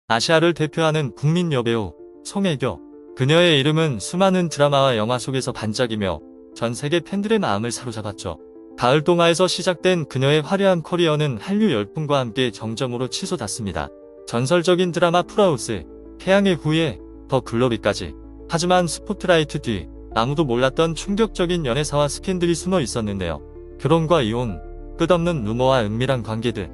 아시아를 대표하는 국민 여배우 송혜교. 그녀의 이름은 수많은 드라마와 영화 속에서 반짝이며 전 세계 팬들의 마음을 사로잡았죠. 가을 동화에서 시작된 그녀의 화려한 커리어는 한류 열풍과 함께 정점으로 치솟았습니다. 전설적인 드라마 풀하우스, 태양의 후예, 더 글로리까지. 하지만 스포트라이트 뒤 아무도 몰랐던 충격적인 연애사와 스캔들이 숨어 있었는데요. 결혼과 이혼, 끝없는 루머와 은밀한 관계들.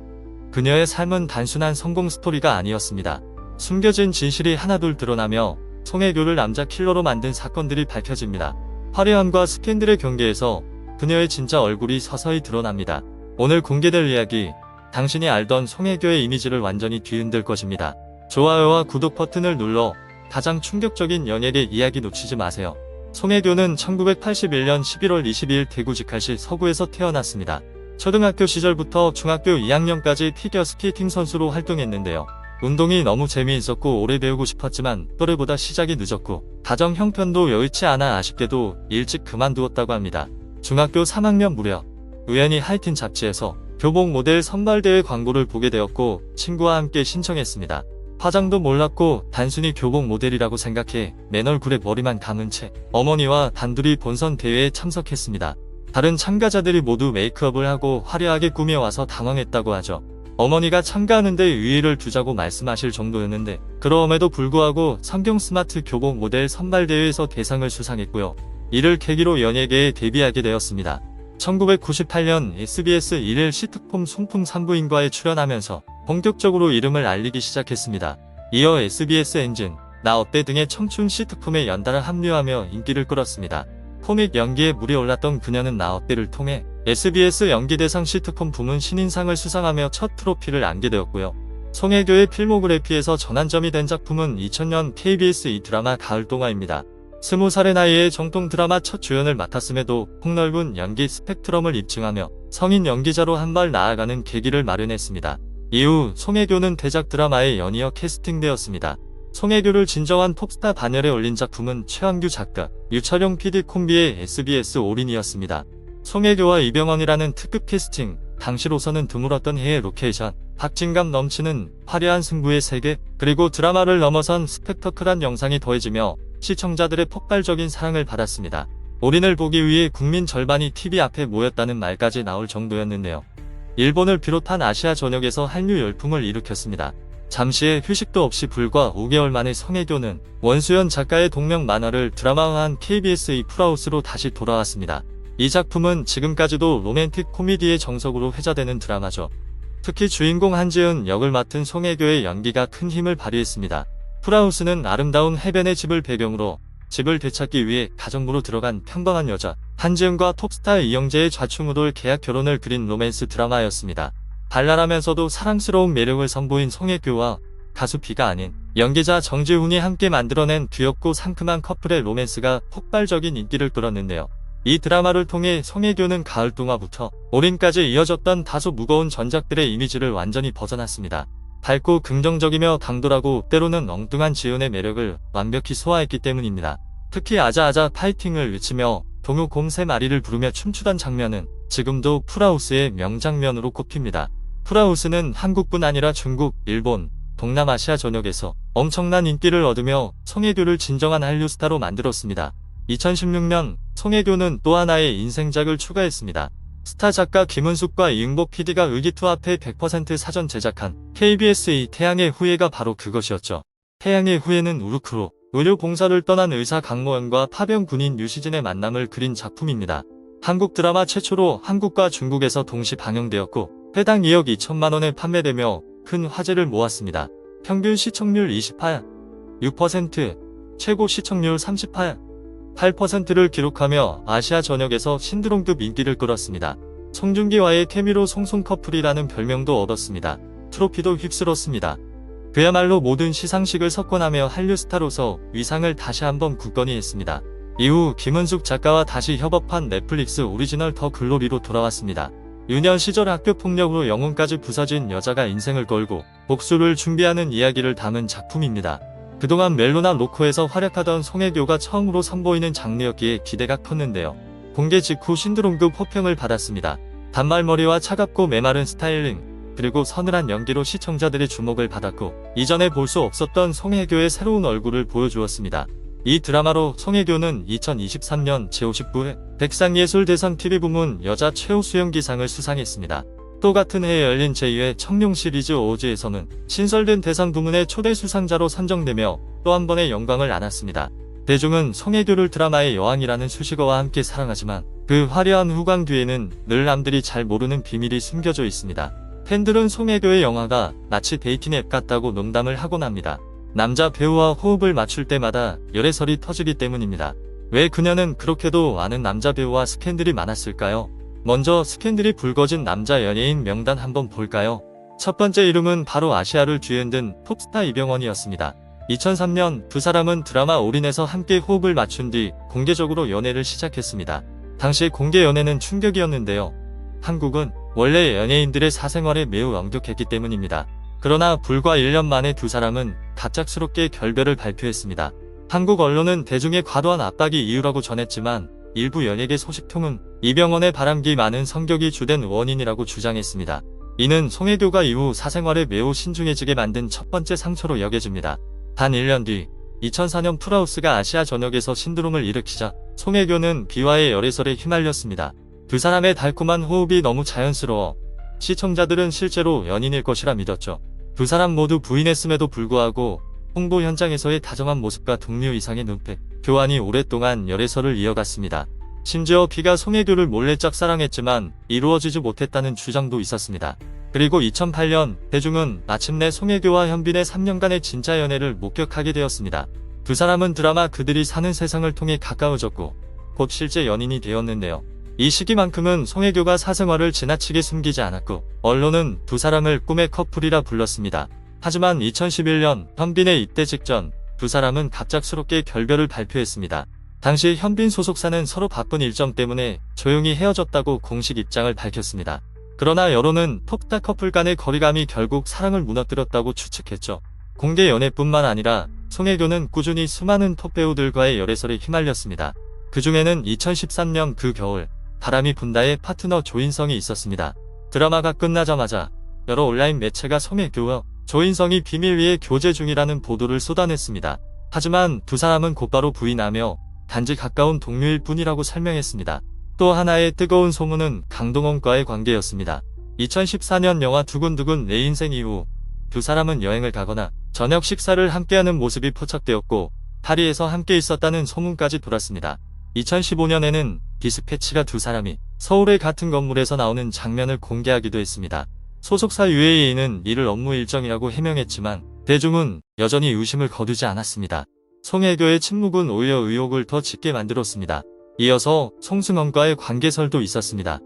그녀의 삶은 단순한 성공 스토리가 아니었습니다. 숨겨진 진실이 하나둘 드러나며 송혜교를 남자 킬러로 만든 사건들이 밝혀집니다. 화려함과 스캔들의 경계에서 그녀의 진짜 얼굴이 서서히 드러납니다. 오늘 공개될 이야기, 당신이 알던 송혜교의 이미지를 완전히 뒤흔들 것입니다. 좋아요와 구독 버튼을 눌러 가장 충격적인 연예계 이야기 놓치지 마세요. 송혜교는 1981년 11월 22일 대구 직할시 서구에서 태어났습니다. 초등학교 시절부터 중학교 2학년까지 피겨스케이팅 선수로 활동했는데요. 운동이 너무 재미있었고 오래 배우고 싶었지만 또래보다 시작이 늦었고 가정 형편도 여의치 않아 아쉽게도 일찍 그만두었다고 합니다. 중학교 3학년 무렵 우연히 하이틴 잡지에서 교복 모델 선발대회 광고를 보게 되었고 친구와 함께 신청했습니다. 화장도 몰랐고 단순히 교복 모델이라고 생각해 맨 얼굴에 머리만 감은 채 어머니와 단둘이 본선 대회에 참석했습니다. 다른 참가자들이 모두 메이크업을 하고 화려하게 꾸며와서 당황했다고 하죠. 어머니가 참가하는데 의의를 두자고 말씀하실 정도였는데 그럼에도 불구하고 성경 스마트 교복 모델 선발대회에서 대상을 수상했고요. 이를 계기로 연예계에 데뷔하게 되었습니다. 1998년 SBS 1일 시트콤 손풍 산부인과에 출연하면서 본격적으로 이름을 알리기 시작했습니다. 이어 SBS 엔진, 나 어때 등의 청춘 시트콤에 연달아 합류하며 인기를 끌었습니다. 코믹 연기에 물이 올랐던 그녀는 나 어때를 통해 SBS 연기대상 시트콤 부문 신인상을 수상하며 첫 트로피를 안게 되었고요. 송혜교의 필모그래피에서 전환점이 된 작품은 2000년 KBS 이 드라마 가을 동화입니다. 20살의 나이에 정통 드라마 첫 주연을 맡았음에도 폭넓은 연기 스펙트럼을 입증하며 성인 연기자로 한 발 나아가는 계기를 마련했습니다. 이후 송혜교는 대작 드라마에 연이어 캐스팅되었습니다. 송혜교를 진정한 톱스타 반열에 올린 작품은 최완규 작가, 유철용 PD 콤비의 SBS 올인이었습니다. 송혜교와 이병헌이라는 특급 캐스팅, 당시로서는 드물었던 해외 로케이션, 박진감 넘치는 화려한 승부의 세계, 그리고 드라마를 넘어선 스펙터클한 영상이 더해지며 시청자들의 폭발적인 사랑을 받았습니다. 올인을 보기 위해 국민 절반이 TV 앞에 모였다는 말까지 나올 정도였는데요. 일본을 비롯한 아시아 전역에서 한류 열풍을 일으켰습니다. 잠시의 휴식도 없이 불과 5개월 만에 송혜교는 원수연 작가의 동명 만화를 드라마화한 KBS 이 풀하우스로 다시 돌아왔습니다. 이 작품은 지금까지도 로맨틱 코미디의 정석으로 회자되는 드라마죠. 특히 주인공 한지은 역을 맡은 송혜교의 연기가 큰 힘을 발휘했습니다. 풀하우스는 아름다운 해변의 집을 배경으로 집을 되찾기 위해 가정부로 들어간 평범한 여자 한지은과 톱스타 이영재의 좌충우돌 계약 결혼을 그린 로맨스 드라마였습니다. 발랄하면서도 사랑스러운 매력을 선보인 송혜교와 가수 B가 아닌 연기자 정지훈이 함께 만들어낸 귀엽고 상큼한 커플의 로맨스가 폭발적인 인기를 끌었는데요. 이 드라마를 통해 송혜교는 가을 동화부터 올인까지 이어졌던 다소 무거운 전작들의 이미지를 완전히 벗어났습니다. 밝고 긍정적이며 당돌하고 때로는 엉뚱한 지은의 매력을 완벽히 소화했기 때문입니다. 특히 아자아자 파이팅을 외치며 동요 곰 3마리를 부르며 춤추던 장면은 지금도 풀하우스의 명장면으로 꼽힙니다. 풀하우스는 한국뿐 아니라 중국, 일본, 동남아시아 전역에서 엄청난 인기를 얻으며 송혜교를 진정한 한류 스타로 만들었습니다. 2016년 송혜교는 또 하나의 인생작을 추가했습니다. 스타 작가 김은숙과 이응복 PD가 의기투합해 100% 사전 제작한 KBS 이 태양의 후예가 바로 그것이었죠. 태양의 후예는 우르크로 의료봉사를 떠난 의사 강모현과 파병 군인 유시진의 만남을 그린 작품입니다. 한국 드라마 최초로 한국과 중국에서 동시 방영되었고 회당 2억 2천만 원에 판매되며 큰 화제를 모았습니다. 평균 시청률 28.6%, 최고 시청률 38.8%를 기록하며 아시아 전역에서 신드롬급 인기를 끌었습니다. 송중기와의 케미로 송송 커플이라는 별명도 얻었습니다. 트로피도 휩쓸었습니다. 그야말로 모든 시상식을 석권하며 한류 스타로서 위상을 다시 한번 굳건히 했습니다. 이후 김은숙 작가와 다시 협업한 넷플릭스 오리지널 더 글로리로 돌아왔습니다. 유년 시절 학교 폭력으로 영혼까지 부서진 여자가 인생을 걸고 복수를 준비하는 이야기를 담은 작품입니다. 그동안 멜로나 로코에서 활약하던 송혜교가 처음으로 선보이는 장르였기에 기대가 컸는데요. 공개 직후 신드롬급 호평을 받았습니다. 단발머리와 차갑고 메마른 스타일링, 그리고 서늘한 연기로 시청자들의 주목을 받았고 이전에 볼 수 없었던 송혜교의 새로운 얼굴을 보여주었습니다. 이 드라마로 송혜교는 2023년 제59회 백상예술대상 TV부문 여자 최우 수연기상을 수상했습니다. 또 같은 해에 열린 제2회 청룡 시리즈 어워즈에서는 신설된 대상 부문의 초대 수상자로 선정되며 또 한 번의 영광을 안았습니다. 대중은 송혜교를 드라마의 여왕이라는 수식어와 함께 사랑하지만 그 화려한 후광 뒤에는 늘 남들이 잘 모르는 비밀이 숨겨져 있습니다. 팬들은 송혜교의 영화가 마치 데이팅 앱 같다고 농담을 하곤 합니다. 남자 배우와 호흡을 맞출 때마다 열애설이 터지기 때문입니다. 왜 그녀는 그렇게도 많은 남자 배우와 스캔들이 많았을까요? 먼저 스캔들이 불거진 남자 연예인 명단 한번 볼까요? 첫 번째 이름은 바로 아시아를 뒤흔든 톱스타 이병헌이었습니다. 2003년 두 사람은 드라마 올인에서 함께 호흡을 맞춘 뒤 공개적으로 연애를 시작했습니다. 당시 공개 연애는 충격이었는데요. 한국은 원래 연예인들의 사생활에 매우 엄격했기 때문입니다. 그러나 불과 1년 만에 두 사람은 갑작스럽게 결별을 발표했습니다. 한국 언론은 대중의 과도한 압박이 이유라고 전했지만 일부 연예계 소식통은 이병헌의 바람기 많은 성격이 주된 원인이라고 주장했습니다. 이는 송혜교가 이후 사생활에 매우 신중해지게 만든 첫 번째 상처로 여겨집니다. 단 1년 뒤 2004년 풀하우스가 아시아 전역에서 신드롬을 일으키자 송혜교는 비와의 열애설에 휘말렸습니다. 두 사람의 달콤한 호흡이 너무 자연스러워 시청자들은 실제로 연인일 것이라 믿었죠. 두 사람 모두 부인했음에도 불구하고 홍보 현장에서의 다정한 모습과 동료 이상의 눈빛 교환이 오랫동안 열애설을 이어갔습니다. 심지어 비가 송혜교를 몰래 짝사랑했지만 이루어지지 못했다는 주장도 있었습니다. 그리고 2008년 대중은 마침내 송혜교와 현빈의 3년간의 진짜 연애를 목격하게 되었습니다. 두 사람은 드라마 그들이 사는 세상을 통해 가까워졌고 곧 실제 연인이 되었는데요. 이 시기만큼은 송혜교가 사생활을 지나치게 숨기지 않았고 언론은 두 사람을 꿈의 커플이라 불렀습니다. 하지만 2011년 현빈의 입대 직전 두 사람은 갑작스럽게 결별을 발표했습니다. 당시 현빈 소속사는 서로 바쁜 일정 때문에 조용히 헤어졌다고 공식 입장을 밝혔습니다. 그러나 여론은 톱스타 커플 간의 거리감이 결국 사랑을 무너뜨렸다고 추측했죠. 공개 연애뿐만 아니라 송혜교는 꾸준히 수많은 톱배우들과의 열애설에 휘말렸습니다. 그 중에는 2013년 그 겨울 바람이 분다의 파트너 조인성이 있었습니다. 드라마가 끝나자마자 여러 온라인 매체가 송혜교와 조인성이 비밀 위에 교제 중이라는 보도를 쏟아냈습니다. 하지만 두 사람은 곧바로 부인하며 단지 가까운 동료일 뿐이라고 설명했습니다. 또 하나의 뜨거운 소문은 강동원과의 관계였습니다. 2014년 영화 두근두근 내 인생 이후 두 사람은 여행을 가거나 저녁 식사를 함께하는 모습이 포착되었고 파리에서 함께 있었다는 소문까지 돌았습니다. 2015년에는 디스패치가 두 사람이 서울의 같은 건물에서 나오는 장면을 공개하기도 했습니다. 소속사 UAE는 이를 업무 일정이라고 해명했지만 대중은 여전히 의심을 거두지 않았습니다. 송혜교의 침묵은 오히려 의혹을 더 짙게 만들었습니다. 이어서 송승헌과의 관계설도 있었습니다.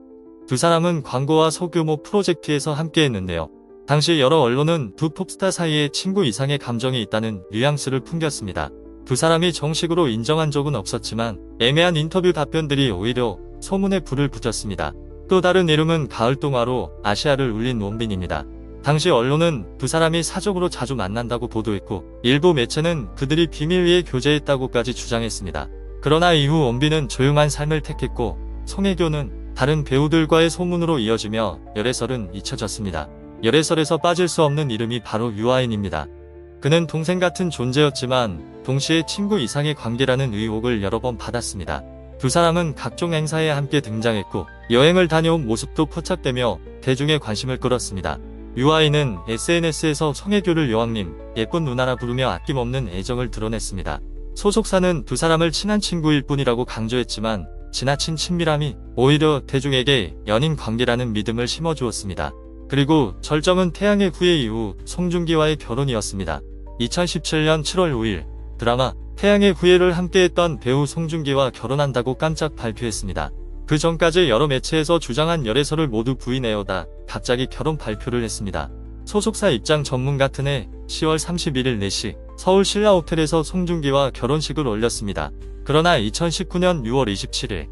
두 사람은 광고와 소규모 프로젝트에서 함께했는데요. 당시 여러 언론은 두 톱스타 사이에 친구 이상의 감정이 있다는 뉘앙스를 풍겼습니다. 두 사람이 정식으로 인정한 적은 없었지만 애매한 인터뷰 답변들이 오히려 소문에 불을 붙였습니다. 또 다른 이름은 가을동화로 아시아를 울린 원빈입니다. 당시 언론은 두 사람이 사적으로 자주 만난다고 보도했고 일부 매체는 그들이 비밀 위에 교제했다고까지 주장했습니다. 그러나 이후 원빈은 조용한 삶을 택했고 송혜교는 다른 배우들과의 소문으로 이어지며 열애설은 잊혀졌습니다. 열애설에서 빠질 수 없는 이름이 바로 유아인입니다. 그는 동생 같은 존재였지만 동시에 친구 이상의 관계라는 의혹을 여러 번 받았습니다. 두 사람은 각종 행사에 함께 등장했고 여행을 다녀온 모습도 포착되며 대중의 관심을 끌었습니다. 유아인은 SNS에서 송혜교를 여왕님, 예쁜 누나라 부르며 아낌없는 애정을 드러냈습니다. 소속사는 두 사람을 친한 친구일 뿐이라고 강조했지만 지나친 친밀함이 오히려 대중에게 연인 관계라는 믿음을 심어주었습니다. 그리고 절정은 태양의 후예 이후 송중기와의 결혼이었습니다. 2017년 7월 5일 드라마 태양의 후예를 함께했던 배우 송중기와 결혼한다고 깜짝 발표했습니다. 그 전까지 여러 매체에서 주장한 열애설을 모두 부인해오다 갑자기 결혼 발표를 했습니다. 소속사 입장 전문 같은 해 10월 31일 4시 서울 신라호텔에서 송중기와 결혼식을 올렸습니다. 그러나 2019년 6월 27일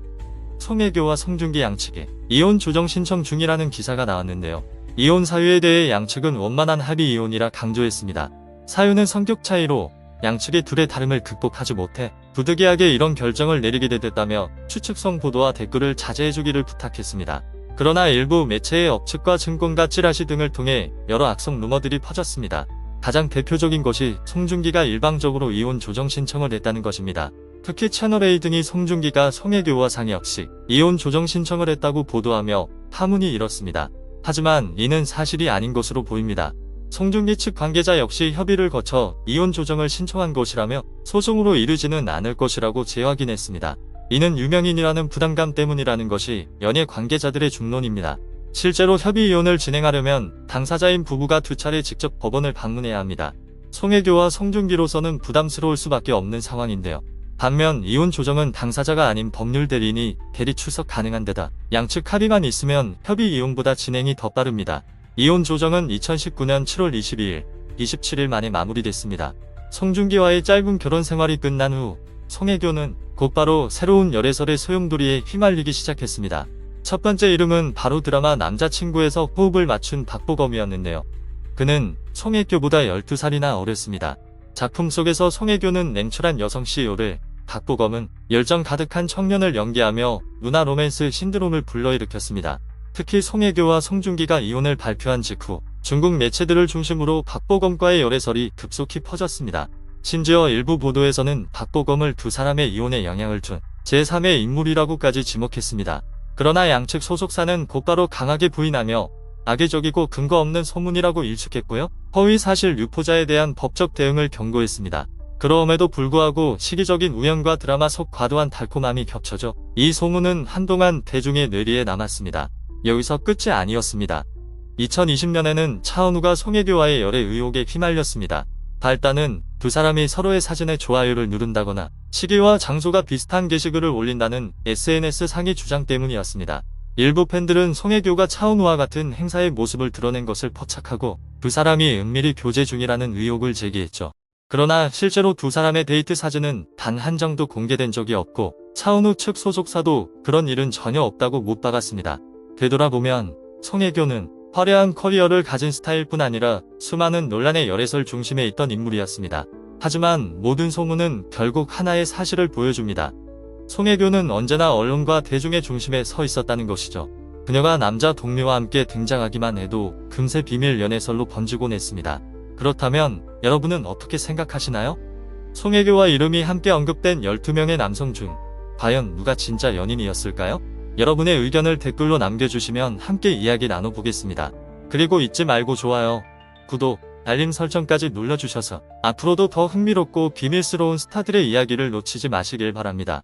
송혜교와 송중기 양측에 이혼 조정 신청 중이라는 기사가 나왔는데요. 이혼 사유에 대해 양측은 원만한 합의 이혼이라 강조했습니다. 사유는 성격 차이로 양측의 둘의 다름을 극복하지 못해 부득이하게 이런 결정을 내리게 됐다며 추측성 보도와 댓글을 자제해주기를 부탁했습니다. 그러나 일부 매체의 억측과 증권가 찌라시 등을 통해 여러 악성 루머들이 퍼졌습니다. 가장 대표적인 것이 송중기가 일방적으로 이혼 조정 신청을 했다는 것입니다. 특히 채널A 등이 송중기가 송혜교와 상혁 씨 이혼 조정 신청을 했다고 보도하며 파문이 일었습니다. 하지만 이는 사실이 아닌 것으로 보입니다. 송중기 측 관계자 역시 협의를 거쳐 이혼 조정을 신청한 것이라며 소송으로 이르지는 않을 것이라고 재확인했습니다. 이는 유명인이라는 부담감 때문이라는 것이 연예 관계자들의 중론입니다. 실제로 협의 이혼을 진행하려면 당사자인 부부가 2차례 직접 법원을 방문해야 합니다. 송혜교와 송중기로서는 부담스러울 수밖에 없는 상황인데요. 반면 이혼 조정은 당사자가 아닌 법률 대리인이 대리 출석 가능한 데다 양측 합의만 있으면 협의 이혼보다 진행이 더 빠릅니다. 이혼 조정은 2019년 7월 22일, 27일 만에 마무리됐습니다. 송중기와의 짧은 결혼 생활이 끝난 후 송혜교는 곧바로 새로운 열애설의 소용돌이에 휘말리기 시작했습니다. 첫 번째 이름은 바로 드라마 남자친구에서 호흡을 맞춘 박보검이었는데요. 그는 송혜교보다 12살이나 어렸습니다. 작품 속에서 송혜교는 냉철한 여성 CEO를, 박보검은 열정 가득한 청년을 연기하며 누나 로맨스 신드롬을 불러일으켰습니다. 특히 송혜교와 송중기가 이혼을 발표한 직후 중국 매체들을 중심으로 박보검과의 열애설이 급속히 퍼졌습니다. 심지어 일부 보도에서는 박보검을 두 사람의 이혼에 영향을 준 제3의 인물이라고까지 지목했습니다. 그러나 양측 소속사는 곧바로 강하게 부인하며 악의적이고 근거 없는 소문이라고 일축했고요. 허위 사실 유포자에 대한 법적 대응을 경고했습니다. 그럼에도 불구하고 시기적인 우연과 드라마 속 과도한 달콤함이 겹쳐져 이 소문은 한동안 대중의 뇌리에 남았습니다. 여기서 끝이 아니었습니다. 2020년에는 차은우가 송혜교와의 열애 의혹에 휘말렸습니다. 발단은 두 사람이 서로의 사진에 좋아요를 누른다거나 시기와 장소가 비슷한 게시글을 올린다는 SNS 상의 주장 때문이었습니다. 일부 팬들은 송혜교가 차은우와 같은 행사의 모습을 드러낸 것을 포착하고 두 사람이 은밀히 교제 중이라는 의혹을 제기했죠. 그러나 실제로 두 사람의 데이트 사진은 단 한 장도 공개된 적이 없고 차은우 측 소속사도 그런 일은 전혀 없다고 못 박았습니다. 되돌아보면 송혜교는 화려한 커리어를 가진 스타일뿐 아니라 수많은 논란의 열애설 중심에 있던 인물이었습니다. 하지만 모든 소문은 결국 하나의 사실을 보여줍니다. 송혜교는 언제나 언론과 대중의 중심에 서 있었다는 것이죠. 그녀가 남자 동료와 함께 등장하기만 해도 금세 비밀 연애설로 번지곤 했습니다. 그렇다면 여러분은 어떻게 생각하시나요? 송혜교와 이름이 함께 언급된 12명의 남성 중 과연 누가 진짜 연인이었을까요? 여러분의 의견을 댓글로 남겨주시면 함께 이야기 나눠보겠습니다. 그리고 잊지 말고 좋아요, 구독, 알림 설정까지 눌러주셔서 앞으로도 더 흥미롭고 비밀스러운 스타들의 이야기를 놓치지 마시길 바랍니다.